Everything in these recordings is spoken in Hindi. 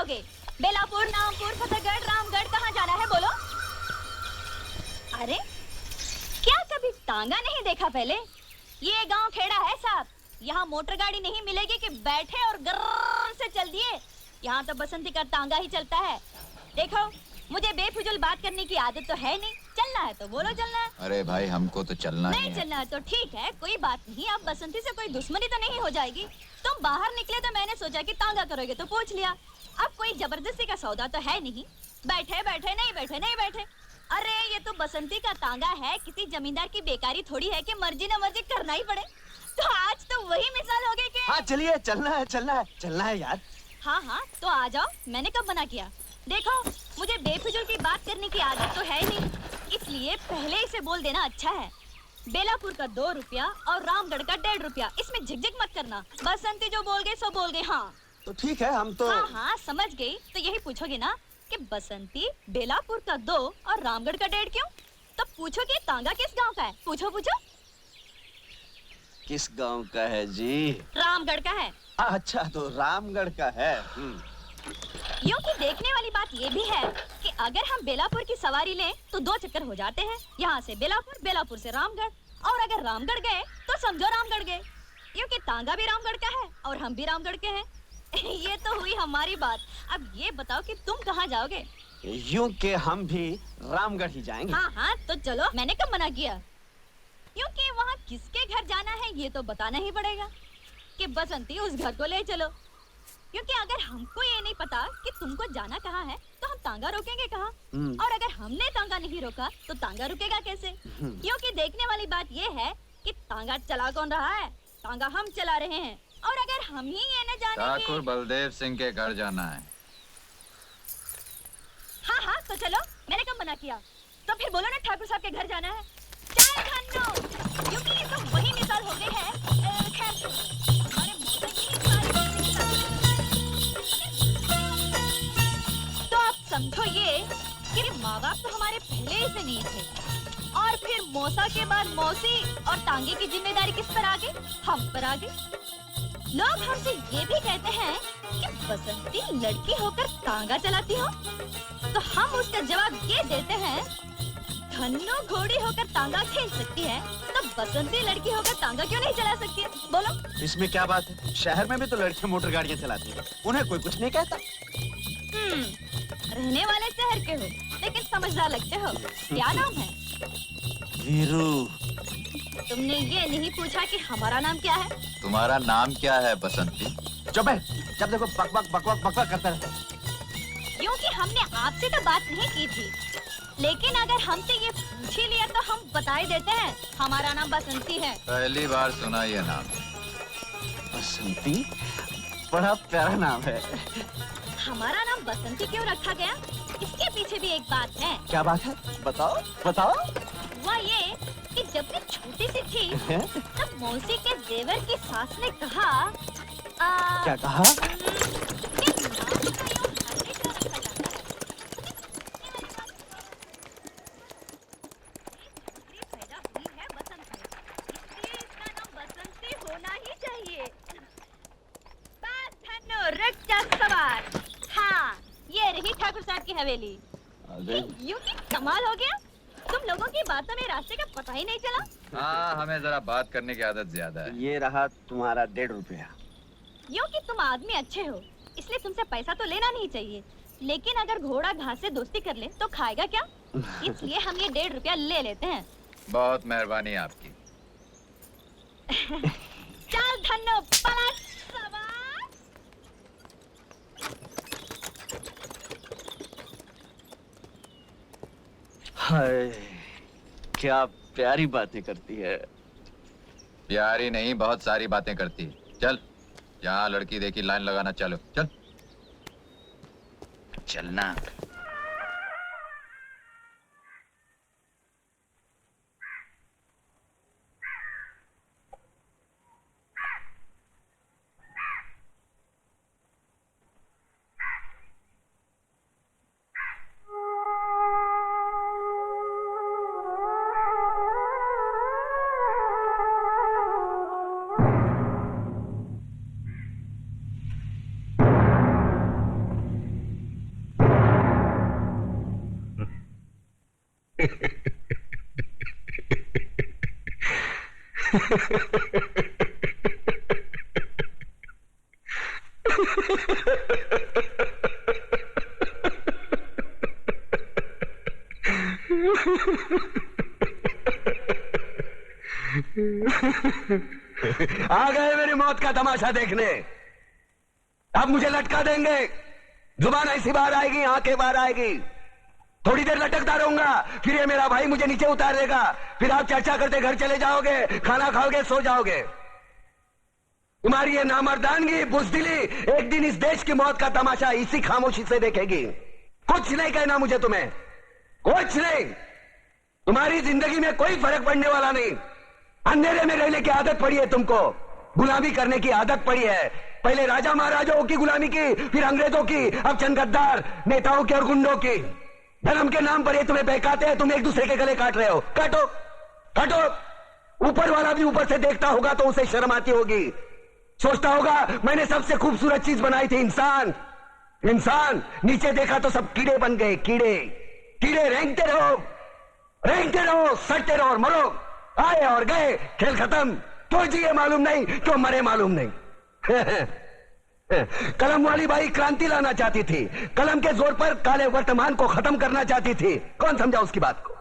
जाओगे? बेलापुर, नामपुर, फतेहगढ़, रामगढ़, कहाँ जाना है बोलो? अरे क्या कभी तांगा नहीं देखा पहले? ये गांव खेड़ा है साहब, यहाँ मोटर गाड़ी नहीं मिलेगी कि बैठे और गर्र से चल दिए। यहाँ तो बसंती का तांगा ही चलता है। देखो, मुझे बेफिजूल बात करने की आदत तो है नहीं। चलना है तो बोलो चलना है। अरे भाई हमको तो चलना नहीं चलना है तो ठीक है, कोई बात नहीं। अब बसंती से कोई दुश्मनी तो नहीं हो जाएगी। तुम बाहर निकले तो मैंने सोचा कि तांगा करोगे तो पूछ लिया। अब कोई जबरदस्ती का सौदा तो है नहीं। बैठे बैठे नहीं बैठे नहीं बैठे। अरे ये तो बसंती का तांगा है, किसी जमींदार की बेकारी थोड़ी है कि मर्जी न मर्जी करना ही पड़े। तो आज तो वही मिसाल हो गई कि हाँ चलिए, चलना है यार। हाँ हाँ तो आ जाओ, मैंने कब मना किया? देखो, मुझे बेफिजूल की बात करने की आदत तो है नहीं, इसलिए पहले ही से बोल देना अच्छा है। बेलापुर का 2 रुपया और रामगढ़ का 1.5 रुपया, इसमें झिकझिक मत करना। बसंती जो बोल गए सो बोल गए। हाँ तो ठीक है, हम तो हाँ हाँ समझ गई। तो यही पूछोगे ना कि बसंती बेलापुर का 2 और रामगढ़ का 1.5 क्यों? तो पूछोगे तांगा किस गांव का है? पूछो पूछो। किस गांव का है जी? रामगढ़ का है। अच्छा तो रामगढ़ का है। यूं कि देखने वाली बात ये भी है कि अगर हम बेलापुर की सवारी लें तो 2 चक्कर हो जाते हैं। यहाँ से बेलापुर, बेलापुर से रामगढ़, और अगर रामगढ़ गए तो समझो रामगढ़ गए। यूं कि तांगा भी रामगढ़ का है और हम भी रामगढ़ के हैं। ये तो हुई हमारी बात। अब ये बताओ कि तुम कहाँ जाओगे? यूं के हम भी रामगढ़ ही जाएंगे। हाँ हाँ तो चलो, मैंने कब मना किया? यूं कि वहाँ किसके घर जाना है ये तो बताना ही पड़ेगा कि बसंती उस घर को ले चलो। क्योंकि अगर हमको ये नहीं पता कि तुमको जाना कहाँ है तो हम तांगा रोकेंगे कहाँ? और अगर हमने तांगा नहीं रोका तो तांगा रुकेगा कैसे? क्योंकि देखने वाली बात ये है कि तांगा चला कौन रहा है? तांगा हम चला रहे हैं। और अगर हम ही ये न जाने ठाकुर बलदेव सिंह के घर जाना है। हाँ हाँ तो चलो, मैंने कब मना किया? तो फिर बोलो ना ठाकुर साहब के घर जाना है। चल धन्नो, क्योंकि ये तो वही मिसाल हो गई है। खैर, हमारे मौसम की तो आप समझो ये कि माँ बाप तो हमारे पहले ही से नहीं थे, और फिर मौसा के बाद मौसी, और तांगे की जिम्मेदारी किस पर आ गई? हम पर आ गई। लोग हमसे ये भी कहते हैं कि बसंती लड़की होकर तांगा चलाती हो, तो हम उसका जवाब ये देते हैं, धन्नो घोड़ी होकर तांगा खेल सकती है तो बसंती लड़की होकर तांगा क्यों नहीं चला सकती है? बोलो। इसमें क्या बात है? शहर में भी तो लड़कियां मोटर गाड़ियां चलाती हैं, उन्हें कोई कुछ नहीं कहता। रहने वाले शहर के हो लेकिन समझदार लगते हो। क्या नाम है? वीरू। तुमने ये नहीं पूछा कि हमारा नाम क्या है? तुम्हारा नाम क्या है बसंती? चुप है, जब देखो बकबक बकबक बकबक करता रहता है। यूं कि हमने आपसे तो बात नहीं की थी, लेकिन अगर हमसे ये पूछ ही लिया तो हम बता ही देते हैं, हमारा नाम बसंती है। पहली बार सुना ये नाम। बसंती? बड़ा प्यारा नाम है। हमारा नाम बसंती क्यों रखा गया? इसके पीछे भी एक बात है। क्या बात है? बताओ बताओ। हुआ ये कि जब मैं छोटी सी थी तब मौसी के देवर की सास ने कहा क्या कहा? हाँ, ये रही ठाकुर साहब की हवेली। यूं कि कमाल हो गया, तुम लोगों की बातों में रास्ते का पता ही नहीं चला। हाँ, हमें जरा बात करने की आदत ज्यादा है। ये रहा तुम्हारा 1.5 रुपया। यूं कि तुम आदमी अच्छे हो, इसलिए तुमसे पैसा तो लेना नहीं चाहिए, लेकिन अगर घोड़ा घास से दोस्ती कर ले तो खाएगा क्या? इसलिए हम ये 1.5 रुपया ले लेते हैं। बहुत मेहरबानी आपकी। चल धन्नो, पलट सवार। हाय, क्या प्यारी बातें करती है। प्यारी नहीं, बहुत सारी बातें करती है। चल, जहाँ लड़की देखी लाइन लगाना, चलो चल। चलना। आ गए मेरी मौत का तमाशा देखने। अब मुझे लटका देंगे, जुबान ऐसी बाहर आएगी, आंखें बाहर आएगी। थोड़ी देर लटकता रहूंगा, फिर ये मेरा भाई मुझे नीचे उतार देगा, फिर आप चर्चा करते घर चले जाओगे, खाना खाओगे, सो जाओगे। तुम्हारी ये नामर्दानगी, बुज़दिली एक दिन इस देश की मौत का तमाशा इसी खामोशी से देखेगी। कुछ नहीं कहना मुझे तुम्हें, कुछ नहीं। तुम्हारी जिंदगी में कोई फर्क पड़ने वाला नहीं। अंधेरे में रहने की आदत पड़ी है तुमको, गुलामी करने की आदत पड़ी है। पहले राजा महाराजाओं की गुलामी की, फिर अंग्रेजों की, अब चंद गद्दार नेताओं की और गुंडों की। धर्म के नाम पर ये तुम्हें बहकाते हैं, तुम एक दूसरे के गले काट रहे हो। काटो काटो। ऊपर वाला भी ऊपर से देखता होगा तो उसे शर्म आती होगी, सोचता होगा मैंने सबसे खूबसूरत चीज बनाई थी, इंसान। इंसान नीचे देखा तो सब कीड़े बन गए, कीड़े। कीड़े रेंगते रहो, सटते रहो और मरो। आए और गए, खेल खत्म। क्यों जिए मालूम नहीं, क्यों मरे मालूम नहीं। कलम वाली बाई क्रांति लाना चाहती थी, कलम के जोर पर काले वर्तमान को खत्म करना चाहती थी। कौन समझा उसकी बात को?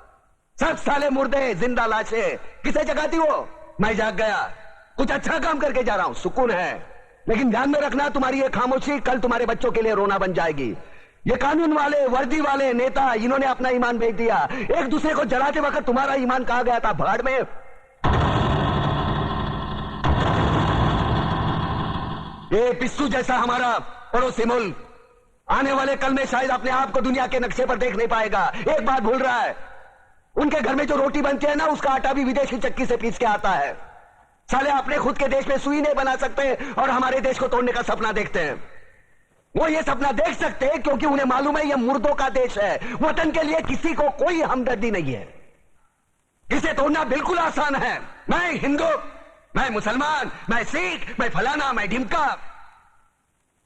सब साले मुर्दे, जिंदा लाशें। किसे जगाती वो? मैं जाग गया, कुछ अच्छा काम करके जा रहा हूं, सुकून है। लेकिन ध्यान में रखना, तुम्हारी ये खामोशी कल तुम्हारे बच्चों के लिए रोना बन जाएगी। ये कानून वाले, वर्दी वाले नेता, इन्होंने अपना ईमान बेच दिया। एक दूसरे को जलाते वक्त तुम्हारा ईमान कहा गया था, भाड़ में। ये पिस्सू जैसा हमारा पड़ोसी मुल्क आने वाले कल में शायद अपने आप को दुनिया के नक्शे पर देख नहीं पाएगा। एक बात भूल रहा है, उनके घर में जो रोटी बनती है ना, उसका आटा भी विदेशी चक्की से पीस के आता है। साले अपने खुद के देश में सुई नहीं बना सकते और हमारे देश को तोड़ने का सपना देखते हैं। वो ये सपना देख सकते हैं क्योंकि उन्हें मालूम है ये मुर्दों का देश है। वतन के लिए किसी को कोई हमदर्दी नहीं है। इसे तोड़ना बिल्कुल आसान है। मैं हिंदू, मैं मुसलमान, मैं सिख, मैं फलाना, मैं ढिमका।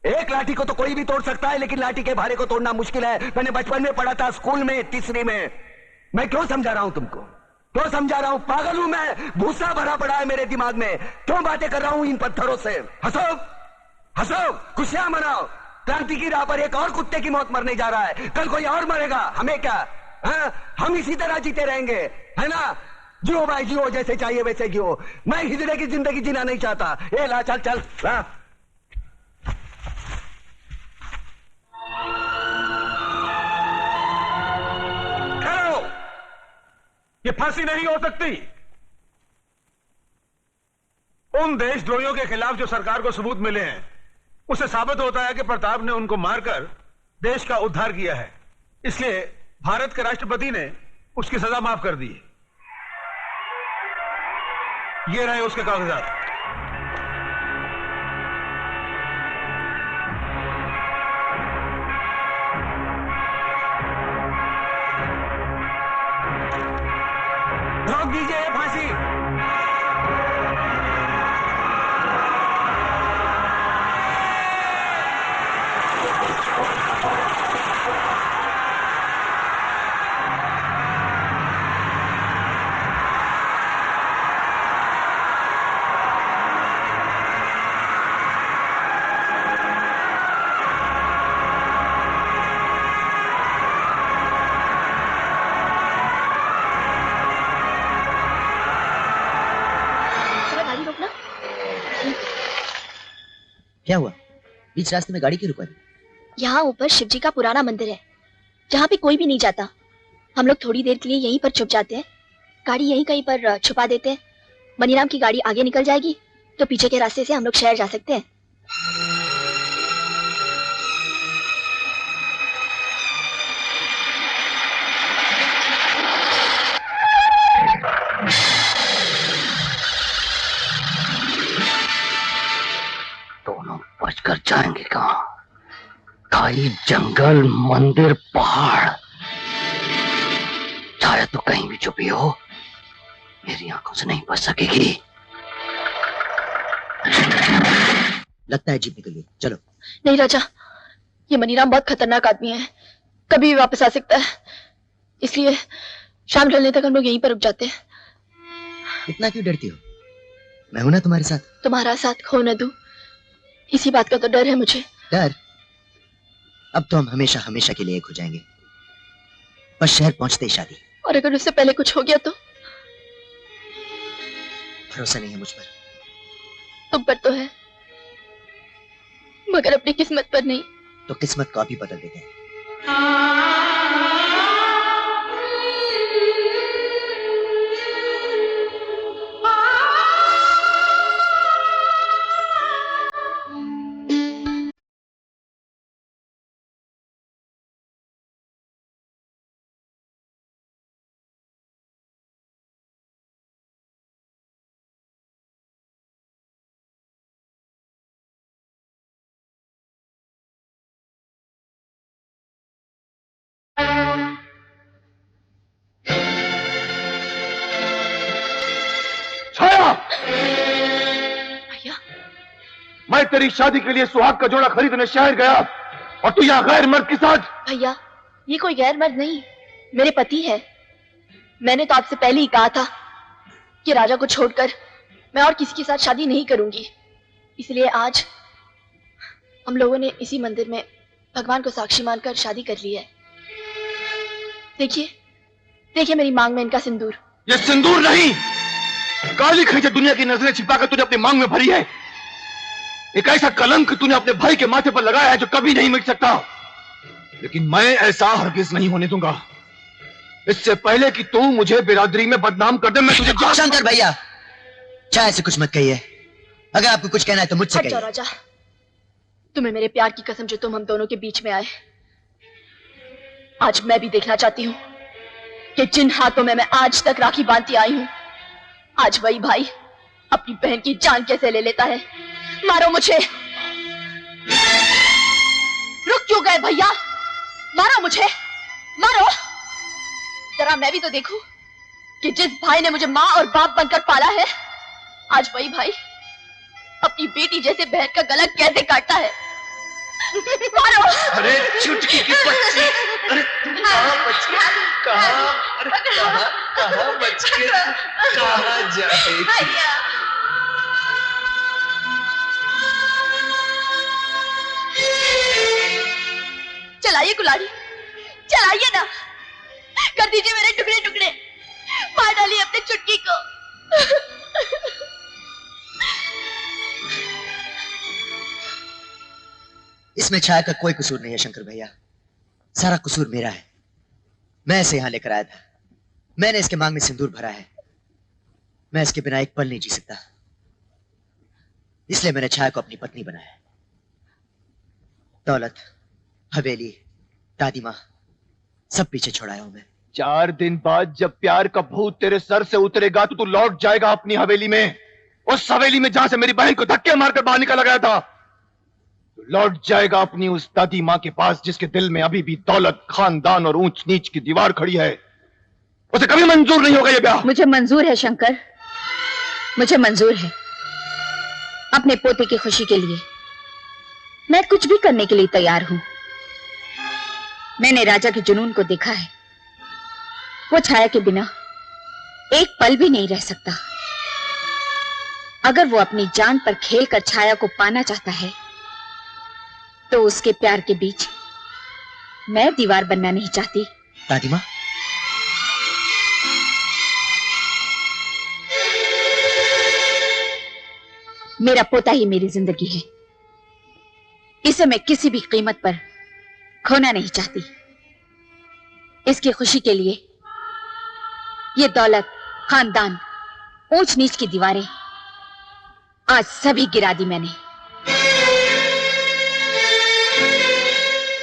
एक लाठी को तो कोई भी तोड़ सकता है, लेकिन लाठी के भारे को तोड़ना मुश्किल है। मैंने बचपन में पढ़ा था, स्कूल में, तीसरी में। मैं क्यों समझा रहा हूं तुमको, क्यों समझा रहा हूं? पागल हूं मैं, भूसा भरा पड़ा है मेरे दिमाग में। क्यों बातें कर रहा हूं इन पत्थरों से? हंसो हंसो, खुशियां मनाओ। क्रांति की राह पर एक और कुत्ते की मौत मरने जा रहा है, कल कोई और मरेगा, हमें क्या? हम इसी तरह जीते रहेंगे, है ना? जियो भाई जियो, जैसे चाहिए वैसे जियो। मैं हिजड़े की जिंदगी जीना नहीं चाहता। ए ला, चल चल ला। ठहरो, ये फांसी नहीं हो सकती। उन देशद्रोहियों के खिलाफ जो सरकार को सबूत मिले हैं, उससे साबित होता है कि प्रताप ने उनको मारकर देश का उद्धार किया है। इसलिए भारत के राष्ट्रपति ने उसकी सजा माफ कर दी है। ये रहे उसके कागजात। रोक दीजिए ये फांसी। क्या हुआ? बीच रास्ते में गाड़ी क्यों रुका दी? यहाँ ऊपर शिव जी का पुराना मंदिर है, जहाँ पे कोई भी नहीं जाता। हम लोग थोड़ी देर के लिए यहीं पर छुप जाते हैं, गाड़ी यहीं कहीं पर छुपा देते हैं। मनीराम की गाड़ी आगे निकल जाएगी तो पीछे के रास्ते से हम लोग शहर जा सकते हैं। दोनों बचकर जाएंगे कहाँ? खाई, जंगल, मंदिर, पहाड़, शायद तो कहीं भी छुपी हो, मेरी आंखों से नहीं बच सकेगी। लगता है जीप निकल गई, चलो। नहीं राजा, ये मनीराम बहुत खतरनाक आदमी है, कभी भी वापस आ सकता है। इसलिए शाम ढलने तक हम लोग यहीं पर रुक जाते हैं। इतना क्यों डरती हो? मैं हूं ना तुम्हारे साथ। तुम्हारा साथ खो न दूं, इसी बात का तो डर है मुझे। डर? अब तो हम हमेशा हमेशा के लिए एक हो जाएंगे। बस शहर पहुंचते ही शादी। और अगर उससे पहले कुछ हो गया तो? भरोसा नहीं है मुझ पर। तुम पर तो है, मगर अपनी किस्मत पर नहीं। तो किस्मत को आप ही बदल देते हैं। छाया, भैया, मैं तेरी शादी के लिए सुहाग का जोड़ा खरीदने शहर गया और तू यहाँ गैर मर्द के साथ। भैया ये कोई गैर मर्द नहीं, मेरे पति है। मैंने तो आपसे पहले ही कहा था कि राजा को छोड़कर मैं और किसी के साथ शादी नहीं करूंगी। इसलिए आज हम लोगों ने इसी मंदिर में भगवान को साक्षी मानकर शादी कर ली है। देखिए देखिए मेरी मांग में इनका सिंदूर। ये सिंदूर नहीं, काली खींचे दुनिया की नजरें छिपाकर तूने अपनी मांग में भरी है। एक ऐसा कलंक तूने अपने भाई के माथे पर लगाया है जो कभी नहीं मिट सकता। लेकिन मैं ऐसा हरगिज नहीं होने दूंगा। इससे पहले कि तू मुझे बिरादरी में बदनाम कर दे, मैं तुझे शंकर भैया, चाहे से कुछ मत कहिए। अगर आपको कुछ कहना है तो मुझसे हट जाओ कहिए। राजा, तुम्हें मेरे प्यार की कसम जो तुम हम दोनों के बीच में आए। आज मैं भी देखना चाहती हूँ कि जिन हाथों में मैं आज तक राखी बांधती आई हूँ, आज वही भाई अपनी बहन की जान कैसे ले लेता है। मारो मुझे। रुक क्यों गए भैया? मारो मुझे, मारो। जरा मैं भी तो देखूं कि जिस भाई ने मुझे माँ और बाप बनकर पाला है, आज वही भाई अपनी बेटी जैसे बहन का गला कैसे काटता है। मारो। अरे चुटकी की बच्ची, अरे तू कहाँ बच के, कहाँ, अरे कहाँ बच के, कहाँ जाएगी? चलाइए कुल्हाड़ी, चलाइए ना, कर दीजिए मेरे टुकड़े टुकड़े, मार डालिए अपने चुटकी को। इसमें छाया का कोई कसूर नहीं है शंकर भैया, सारा कसूर मेरा है। मैं इसे यहां लेकर आया था, मैंने इसके मांग में सिंदूर भरा है। मैं इसके बिना एक पल नहीं जी सकता, इसलिए मैंने छाया को अपनी पत्नी बनाया। दौलत, हवेली, दादी माँ, सब पीछे छोड़ाया हूं मैं। 4 दिन बाद जब प्यार का भूत तेरे सर से उतरेगा तो तू लौट जाएगा अपनी हवेली में, उस हवेली में जहां से मेरी बहन को धक्के मारकर बाहर निकाला गया था। तू लौट जाएगा अपनी उस दादी माँ के पास जिसके दिल में अभी भी दौलत, खानदान और ऊंच नीच की दीवार खड़ी है। उसे कभी मंजूर नहीं होगा ये ब्याह। मुझे मंजूर है शंकर, मुझे मंजूर है। अपने पोते की खुशी के लिए मैं कुछ भी करने के लिए तैयार हूं। मैंने राजा के जुनून को देखा है, वो छाया के बिना एक पल भी नहीं रह सकता। अगर वो अपनी जान पर खेलकर छाया को पाना चाहता है तो उसके प्यार के बीच मैं दीवार बनना नहीं चाहती। दादी माँ, मेरा पोता ही मेरी जिंदगी है, इसे मैं किसी भी कीमत पर खोना नहीं चाहती। इसकी खुशी के लिए ये दौलत, खानदान, ऊंच नीच की दीवारें आज सभी गिरा दी मैंने।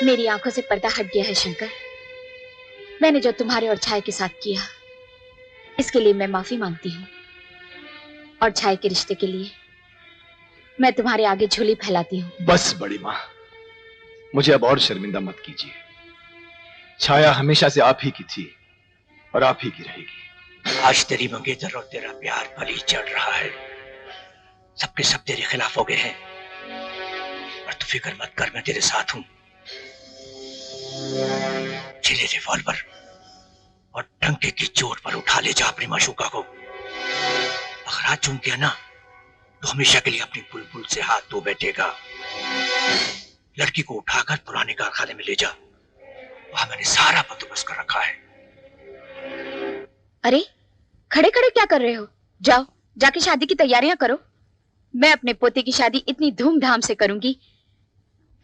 मेरी आंखों से पर्दा हट गया है शंकर। मैंने जो तुम्हारे और छाया के साथ किया, इसके लिए मैं माफी मांगती हूँ। और छाया के रिश्ते के लिए मैं तुम्हारे आगे झोली फैलाती हूँ। बस बड़ी माँ, मुझे अब और शर्मिंदा मत कीजिए। छाया हमेशा से आप ही की थी और आप ही की रहेगी। आज तेरी मंगेतर और तेरा प्यार बलि चढ़ रहा है। सबके सब तेरे खिलाफ हो गए हैं, और तू फिक्र मत कर, मैं तेरे साथ हूं। चले रिवॉल्वर, और डंके की चोट पर उठा ले जा अपनी माशूका को। अगर आज चूम किया ना तो हमेशा के लिए अपनी बुलबुल से हाथ धो बैठेगा। लड़की को उठाकर पुराने कारखाने में ले जा, वहां मैंने सारा बंदोबस्त कर रखा है। अरे खड़े खड़े क्या कर रहे हो? जाओ जाके शादी की तैयारियां करो। मैं अपने पोते की शादी इतनी धूमधाम से करूंगी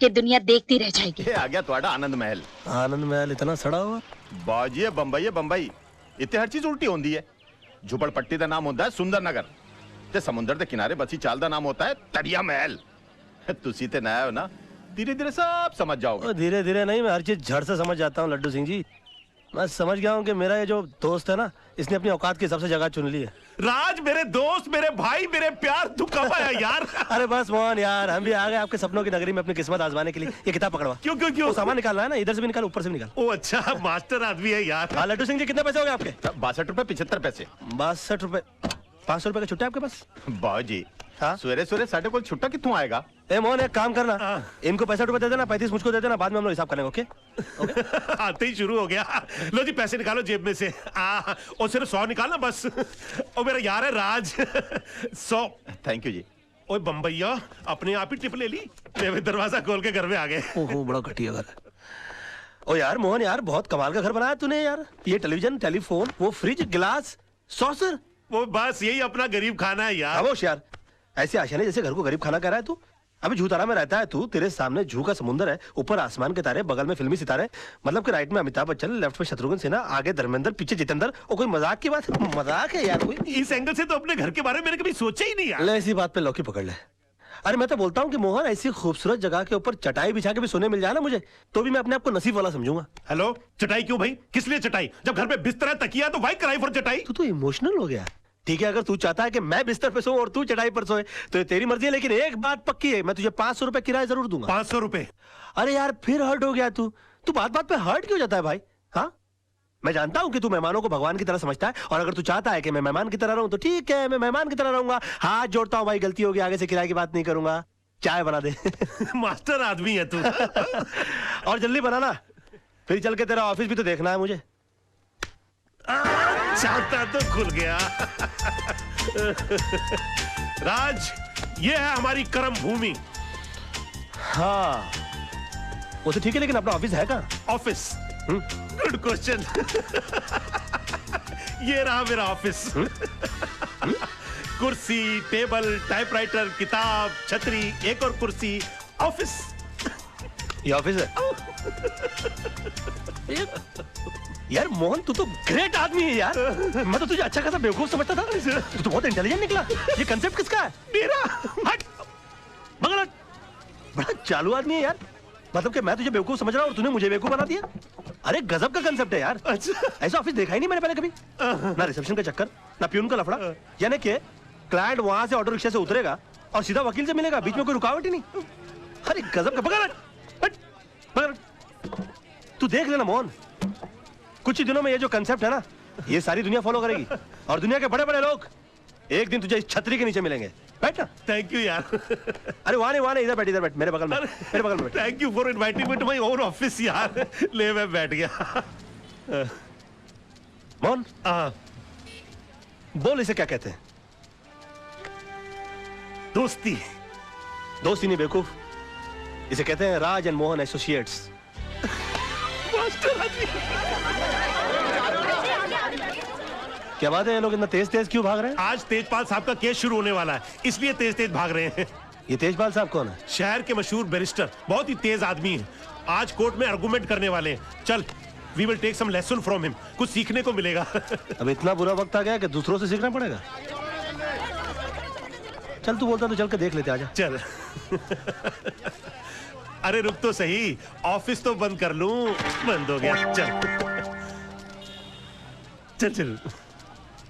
कि दुनिया देखती रह जाएगी। ये आ गया तुम्हारा आनंद महल। आनंद महल इतना सड़ा हुआ? बाजी है बंबई इतने हर चीज उल्टी होती है। झुपड़पट्टी का नाम होता है सुंदर नगर ते समुंदर के किनारे बसी चाल का नाम होता है तरिया महल। तुसी ते नया हो ना, धीरे धीरे सब समझ जाओगे। धीरे धीरे नहीं, मैं हर चीज झड़ से समझ जाता हूँ लड्डू सिंह जी। मैं समझ गया हूँ कि मेरा ये जो दोस्त है ना, इसने अपनी औकात की सबसे जगह चुन ली है। राज मेरे दोस्त, मेरे भाई, मेरे प्यार, तू कब आया यार? अरे बस मोहन यार, हम भी आ गए आपके सपनों की नगरी में अपनी किस्मत आजमाने के लिए। ये किताब पकड़वा। क्यों क्यों क्यों? वो सामान निकालना है ना, इधर से भी निकाल ऊपर से भी निकाल। ओ अच्छा, मास्टर आदमी है यार। हाँ लड्डू सिंह जी, कितने पैसे हो गए आपके? 62 रुपए 75 पैसे। 62 रुपए। 500 रुपए का छुट्टा आपके पास? बाजी हाँ? सवेरे सवेरे साढ़े को छुट्टा कितों आएगा? ए मोहन एक काम करना, इनको 65 रुपए दे देना, 35 मुझको दे देना, बाद में हम लोग हिसाब करेंगे। ओके? आते ही शुरू हो गया। लो जी पैसे निकालो जेब में से। और सिर्फ 100 निकालना बस। और मेरा यार है राज। 100। थैंक यू जी। ओए बम्बैया, अपने आप ही टिप ले ली। मैं दरवाजा खोल के घर में आ गए। ओहो बड़ा घटिया घर है। ओ यार मोहन यार, बहुत कमाल का घर बनाया तूने यार। ये टेलीविजन, टेलीफोन, वो फ्रिज, गिलास, सॉसर। वो बस यही अपना गरीब खाना है यार। खामोश यार, ऐसे आशाने जैसे घर को गरीब खाना कह रहा है तू। अभी झूतारा में रहता है तू, तेरे सामने झू का समुंदर है, ऊपर आसमान के तारे, बगल में फिल्मी सितारे। मतलब कि राइट में अमिताभ बच्चन, लेफ्ट में शत्रुघ्न सिन्हा, आगे धर्मेंद्र, पीछे जितेंद्र। और कोई मजाक की बात है? मजाक है यार कोई? इस एंगल से तो अपने घर के बारे में मैंने कभी सोचा ही नहीं यार। ले इसी बात पे लौकी पकड़ ले। अरे मैं तो बोलता हूँ कि मोहन, ऐसी खूबसूरत जगह के ऊपर चटाई बिछा के भी सोने मिल जाए ना मुझे, तो भी मैं अपने आप को नसीब वाला समझूंगा। हेलो, चटाई क्यों भाई? किस लिए चटाई? जब घर पे बिस्तर है, तकिया, तो भाई किराए पर चटाई। तू तो इमोशनल हो गया। ठीक है, अगर तू चाहता है कि मैं बिस्तर पे सोऊं और तू चटाई पर सोए तो ये तेरी मर्जी है, लेकिन एक बात पक्की है, मैं तुझे 500 रुपए किराया जरूर दूंगा। 500 रुपए? अरे यार फिर हर्ट हो गया तू। तू बात बात पे हर्ट क्यों जाता है भाई? हाँ, मैं जानता हूं कि तू मेहमानों को भगवान की तरह समझता है, और अगर तू चाहता है कि मैं मेहमान की तरह रहूं तो ठीक है, मैं मेहमान की तरह रहूंगा। हाथ जोड़ता हूं भाई, गलती होगी, आगे से किराए की बात नहीं करूंगा। चाय बना दे। मास्टर आदमी है तू। और जल्दी बनाना, फिर चल के तेरा ऑफिस भी तो देखना है मुझे। चाहता तो खुल गया। राज, ये है हमारी कर्म भूमि। हाँ वो तो ठीक है, लेकिन अपना ऑफिस है कहाँ? ऑफिस? Good question. ये रहा मेरा ऑफिस। कुर्सी, टेबल, टाइपराइटर, किताब, छतरी, एक और कुर्सी, ऑफिस। ये ऑफिस है? यार मोहन, तू तो ग्रेट आदमी है यार। मैं तो तुझे अच्छा खासा बेवकूफ समझता था, तू तो बहुत इंटेलिजेंट निकला। ये कंसेप्ट किसका है? मेरा। हट, मगर हट। बड़ा चालू आदमी है यार। मतलब कि मैं तुझे बेवकूफ समझ रहा हूँ और तूने मुझे बेवकूफ बना दिया। अरे गजब का कंसेप्ट है यार। अच्छा, ऐसा ऑफिस देखा ही नहीं मैंने पहले कभी। ना रिसेप्शन का चक्कर, ना प्यून का लफड़ा। यानी कि क्लाइंट वहां से ऑटो रिक्शा से उतरेगा और सीधा वकील से मिलेगा, बीच में कोई रुकावट ही नहीं। अरे गजब का। पकड़, तू देख लेना मोहन, कुछ ही दिनों में ये जो कंसेप्ट है ना, ये सारी दुनिया फॉलो करेगी, और दुनिया के बड़े बड़े लोग एक दिन तुझे इस छतरी के नीचे मिलेंगे। बैठ ना। थैंक यू यार। अरे वहां नहीं, इधर बैठ, मेरे बगल में, मेरे बगल में। Thank you for inviting me to my own office यार। ले मैं बैठ गया। मोहन बोल, इसे क्या कहते हैं? दोस्ती। दोस्ती नहीं बेवकूफ, इसे कहते हैं राज एंड मोहन एसोसिएट्स। क्या बात है, ये लोग इतना तेज तेज क्यों भाग रहे हैं? आज तेजपाल साहब का केस शुरू होने वाला है, इसलिए तेज तेज भाग रहे हैं। ये तेजपाल साहब कौन है? शहर के मशहूर बैरिस्टर, बहुत ही तेज आदमी है। आज कोर्ट में आर्गुमेंट करने वाले हैं। चल, we will take some lesson from him, कुछ सीखने को मिलेगा। अब इतना बुरा वक्त आ गया कि दूसरों से सीखना पड़ेगा। चल तू बोलता तो चल के देख लेते, आजा। चल। अरे रुक तो सही, ऑफिस तो बंद कर लूं। बंद हो गया। चल चल चल।